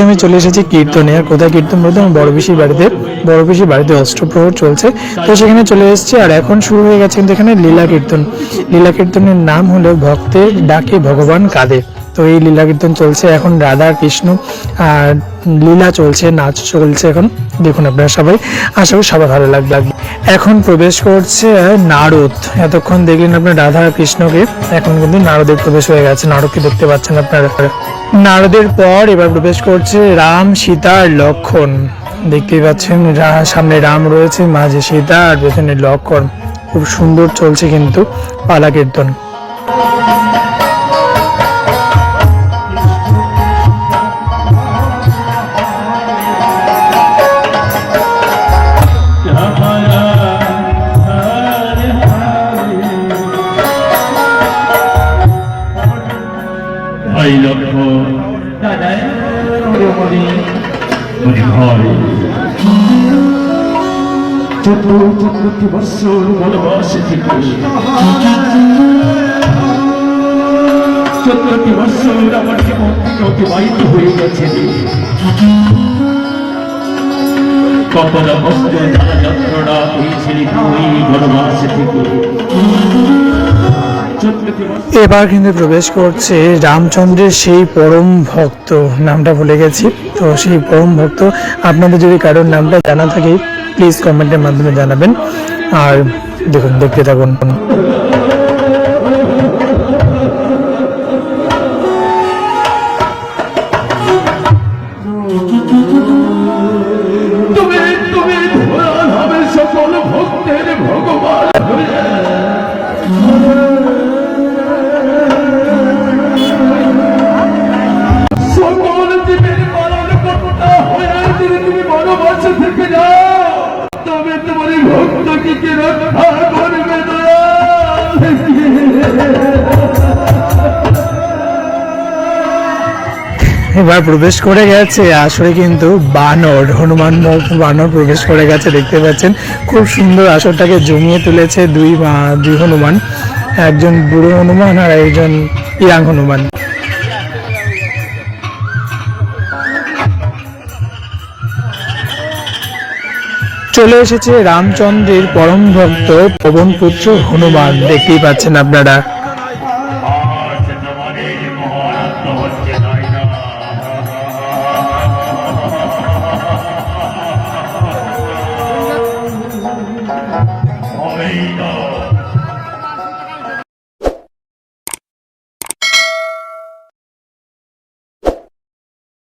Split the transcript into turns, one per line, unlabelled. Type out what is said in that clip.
আমি চলে এসেছি কীর্তনে। আর কোথায় কীর্তন বলতে আমার বড় পিসির বাড়িতে অষ্টপ্রহর চলছে, তো সেখানে চলে এসেছি। আর এখন শুরু হয়ে গেছে কিন্তু এখানে লীলা কীর্তনের নাম হলো ভক্তের ডাকে ভগবান কাঁদে। তো এই লীলা কীর্তন চলছে এখন, রাধা কৃষ্ণ আর লীলা চলছে, নাচ চলছে এখন। দেখুন আপনারা সবাই, আশা করি সবাই ভালো লাগবে। এখন প্রবেশ করছে নারদ। এতক্ষণ দেখলেন আপনার রাধা আর কৃষ্ণকে, এখন কিন্তু নারদের প্রবেশ হয়ে গেছে। নারদকে দেখতে পাচ্ছেন আপনারা। নারদের পর এবার প্রবেশ করছে রাম, সীতা আর লক্ষ্মণ। দেখতেই পাচ্ছেন সামনে রাম রয়েছে, মাঝে সীতা আর পেছনে লক্ষ্মণ। খুব সুন্দর চলছে কিন্তু পালা কীর্তন।
বছর ভালোবাসে থেকে 14টি বছর আমার জীবন অতিবাহিত হয়ে গেছে। কতটা কষ্ট যাত্রা পেয়েছিলি তুই ভালোবাসে থেকে।
এবার কিন্তু প্রবেশ করছে রামচন্দ্রের সেই পরম ভক্ত, নামটা ভুলে গেছি। তো সেই পরম ভক্ত, আপনাদের যদি কারোর নামটা জানা থাকে প্লিজ কমেন্টের মাধ্যমে জানাবেন। আর দেখুন, দেখতে থাকুন।
সকল ভক্তের ভগবান সকল জীবের পালন কর্তা হয়ে যদি তুমি ভালোবাসা থেকে যাও, তবে তোমার ভক্ত কি রক্ষা করবে না।
এবার প্রবেশ করে গেছে আসরে কিন্তু বানর, হনুমান বানর প্রবেশ করে গেছে। দেখতে পাচ্ছেন খুব সুন্দর আসরটাকে জমিয়ে তুলেছে দুই হনুমান, একজন বুড়ো হনুমান আর একজন ইয়াং হনুমান। চলে এসেছে রামচন্দ্রের পরম ভক্ত পবন পুত্র হনুমান, দেখতেই পাচ্ছেন আপনারা।